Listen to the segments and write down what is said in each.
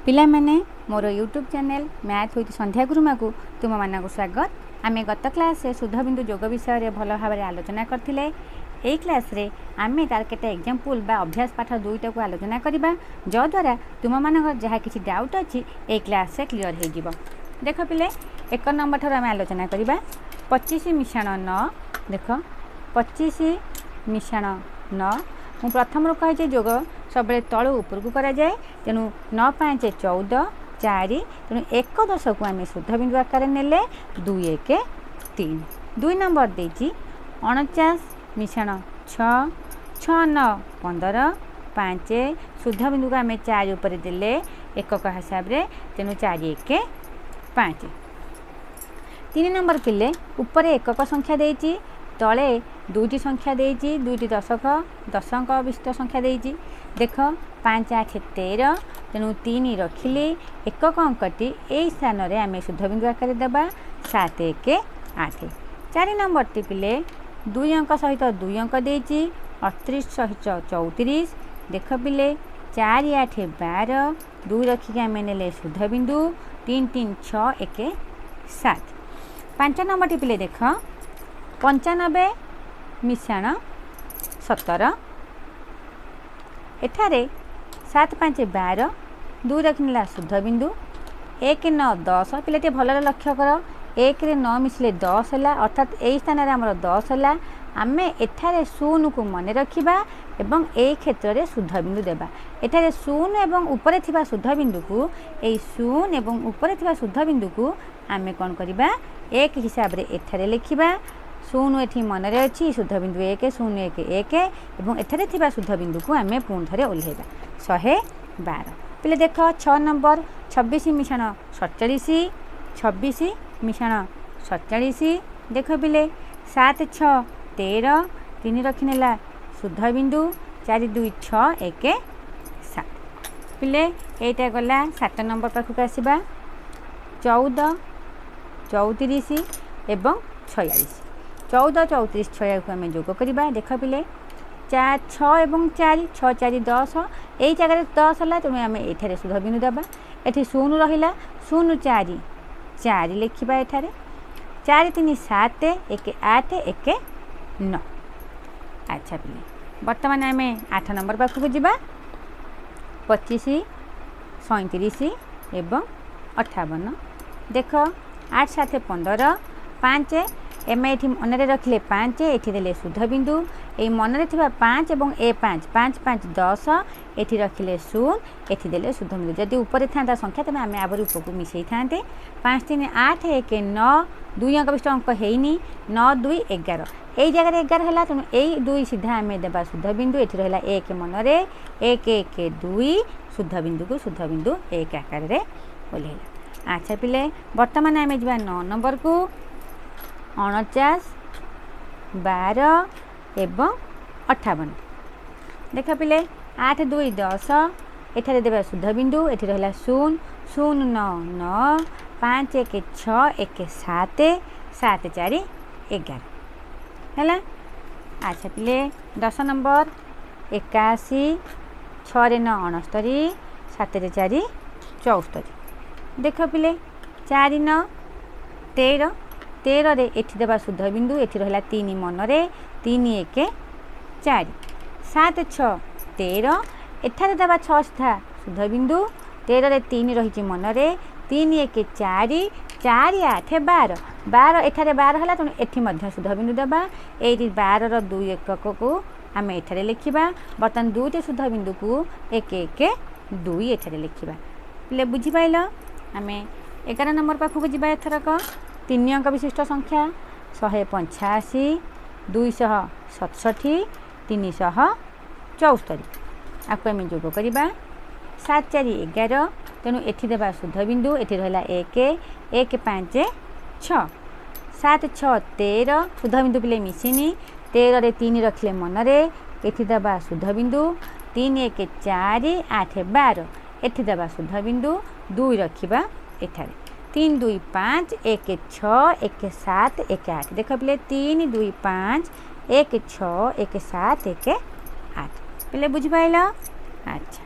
पिला माने मोर YouTube channel math with संध्या गुरुमा को तुम मानक स्वागत। आम गत क्लास शुद्ध बिंदु जोग विषय भल भाव आलोचना करथिले। एई क्लास रे आमे तार केटा एग्जांपल बा अभ्यास पाठ दुईटा को आलोचना करबा जो द्वारा तुम मानक जहाँ किसी डाउट अच्छी ए क्लास से क्लियर हो जिवो। देख पिले एक नंबर ठार आम आलोचना करबा 25 मिशाण 9। देख 25 मिशाण 9 मु प्रथम रू कही जोग सब तलू ऊपर को करा जाए। तेणु 9 5 14 4 तेणु 1 10 को आम शुद्ध बिंदु आकार नेले 2 1 3। 2 नंबर देती 49 मिशाण 6 6 9 15 5 शुद्ध बिंदु को आम 4 उपर देले एकक हिसाब से। तेणु 4 1 5। 3 नंबर पिले ऊपर एकक संख्या देती तले दुईटी संख्या देती दुईटी दशक विशिष्ट संख्या देती। देख 5 8 13 तेणु 3 रखिले एकक अंकटी यही स्थान में आम शुद्ध बिंदु आकार देवा 7 1 8। 4 नंबर टी पिले 2 अंक सहित 2 अंक देती 38 सहित 34। देख पिले 4 8 12 2 रखिक आम ने शुद्ध बिंदु 3 3 6 1 7। 5 नंबर टी पिले देख 95 मिशाण 17। एठारे 7 5 12 2 रखिला शुद्ध बिंदु 1 9 10। पिले भल लक्ष्य कर 1 रे 9 मिसले 10 है अर्थात यही स्थान में आमर 10 है। आम एठारे 0 को मन रखा एवं यही क्षेत्र में शुद्ध बिंदु देवा। एठारे 0 एवं ऊपर थिबा शुद्ध बिंदु को यही 0 एवं ऊपर थिबा शुद्ध बिंदु को आम कौन करवा एक हिसाब से एठारे लिखा। 0 एठी मन रे अच्छी शुद्ध बिंदु 1 0 1 1 एवं एठारे थिबा शुद्ध बिंदु को आम पुणी थे ओल्हेबा 112। पिले देख 6 नंबर 26 मिशाण 47 26 मिशाण 47। देख पिले 7 6 13 3 रखिनेला शुद्ध बिंदु 4 2 6 1 7। पिले एटा गला 7 नंबर पाखक आसवा 14 34 एवं 46। 14 34 6 को आम जोग करवा। देख पिले 4 6 एवं 4 6 4 10 यही जगह 10 है। तेणु आम ये शुद्ध बिंदु देवा। ये 0 रहा 0 4 4 लिखा। एठारे 4 3 7 1 8 1 9। अच्छा पिले बर्तमान आम 8 नंबर पाखक जावा 25 37 एवं 58। देख 8 7 15 5 एम ये मन रखिले 5 ये देले शुद्ध बिंदु ये मन में 5 और ए 5 5 5 10 ये रखिले 0 ये देले शुद्ध बिंदु। जदि ऊपर था संख्या तेज आम आवर उपको मिसई था 5 3 8 1 9 2 अंक विशिष्ट अंक है 9 2 11 यही जगह 11 है। तेणु यही 2 सीधा आम देवा शुद्ध बिंदु। ये रहा 1 मन 1 1 2 शुद्ध बिंदु को शुद्ध बिंदु 1 आकार में ओल्हेला। अच्छा पिले बर्तमान आम जा 9 नंबर को 49 12 एवं 58। देख पिले 8 2 10 एठारे देवा शुद्ध बिंदु ये रहा 0 0 9 9 5 1 6 1 7 7 4 11 है। अच्छा पिले 10 नंबर 81 6 9 69 7 4 74। देख पिले 4 9 13 13 रे एठी देवा शुद्ध बिंदु ये रहा 3 मन 3 1 4 7 6 13 एठारे देवा 6 सीधा शुद्ध बिंदु 13 रे 3 रही मन 3 1 4 4 8 12 12 एठारे 12 है। तेणु एठी शुद्ध बिंदु देवा। ये 12 रो 2 एकक को आम एठारे लिखा। बर्तमान 2टी शुद्ध बिंदु को 1 1 2 एठारे लिखा। पिले बुझीपाल आम 11 नंबर पाखक जावा। एथरक 3 अंक विशिष्ट संख्या 185 267 374 आपको आम जोग करवा 7 4 11। तेणु ये देवा शुद्ध बिंदु ये रहा 1 1 5 6 7 6 13 शुद्ध बिंदु पिले मिसिनी 13 रे 3 रखिले मन ये देवा शुद्ध बिंदु 3 1 4 8 12 ये देवा शुद्ध बिंदु 2 रखा। एठारे 3 2 5 1 6 1 7 1 8। देख पिले 3 2 5 1 6 1 7 1 8 पिले बुझिपाइल। अच्छा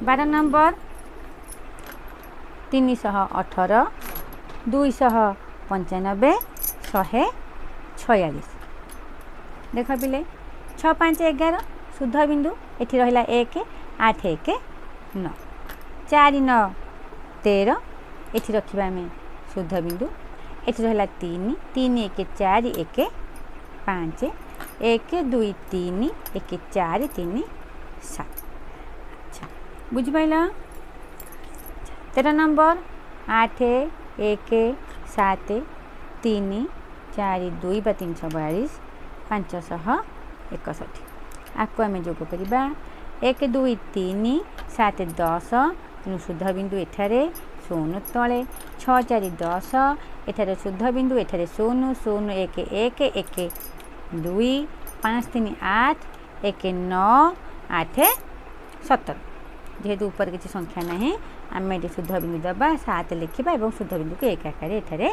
12 नंबर 318 295 146 देख पिले 6 5 11 शुद्ध बिंदु एठी रहिला 1 8 1 9 4 9 13 एठी रखिबा आमे शुद्ध बिंदु एठी रहिला 3 3 1 4 1 5 1 2 3 1 4 3 7 अच्छा बुझि पाइला 13 नंबर 8 1 7 3 4 2 बा 342 561 आपको आम जोग करवा 1 2 3 7 10 तेणु शुद्ध बिंदु एठारे 0 तले 6 4 10 एठारे शुद्ध बिंदु एठारे 0 0 1 1 1 2 5 3 8 1 9 8 17 जेहेतु ऊपर किसी संख्या ना आम ये शुद्ध बिंदु दबा 7 लिखा और शुद्ध बिंदु को एक आकार एठारे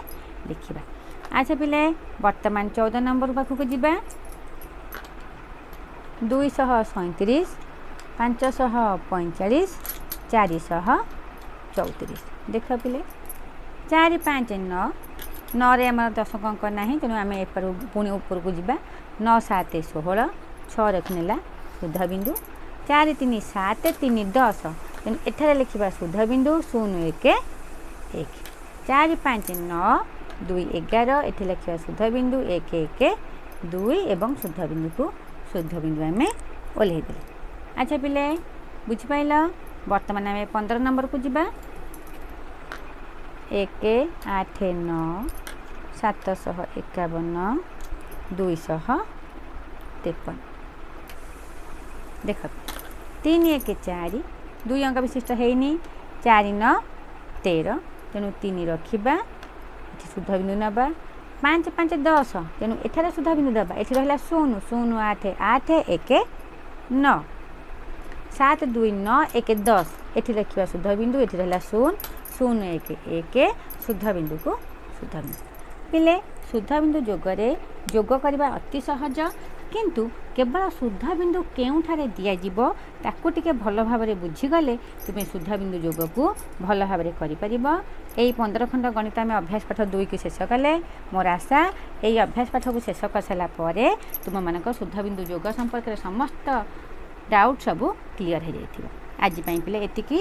लिखा। अच्छा पिले वर्तमान 14 नंबर पाखक जावा 237 545 434 देख पिले 4 5 9 9 रे आम दशक अंक ना तेणु आम एपर पुणी ऊपर को जावा 9 7 16 6 रखनेला शुद्ध बिंदु 4 3 7 3 10 तेणु एठारे लिखा शुद्ध बिंदु 0 1 1 4 5 9 2 11 एठी लिखा शुद्ध बिंदु 1 1 2 एवं शुद्ध बिंदु को शुद्ध बिंदु आम ओल्हे देले। अच्छा पिले बुझिपाइल वर्तमान आम 15 नंबर को जावा 1 8 9 751 253 देख 3 1 4 2 अंक विशिष्ट है 4 9 13 तेणु 3 रखा शुद्ध बिंदु नवा 5 5 10 तेणु एठारे शुद्ध बिंदु दबा एठी रहिला 0 0 8 8 1 9 7 2 9 1 10 एठी रखिबा शुद्ध बिंदु एठी रहिला 0 0 1 1 शुद्ध बिंदु को शुद्ध बिंदु पिले शुद्ध बिंदु जोगरे जोग करबा अति सहज किंतु केवल शुद्ध बिंदु केउठारे दियाजिबो ताकू टिके भल भाबरे बुझीगले तुमे शुद्ध बिंदु जोग को भल भाबरे करि परिबो। एई 15 खंड गणित आम अभ्यास पाठ 2 को शेष कले मोर आशा एई अभ्यास पाठ को शेष कर सारा परे तुम मानक शुद्ध बिंदु जोग संपर्क समस्त डाउट सब क्लियर हो जाइथिबो। आज पई पिले एतिकी।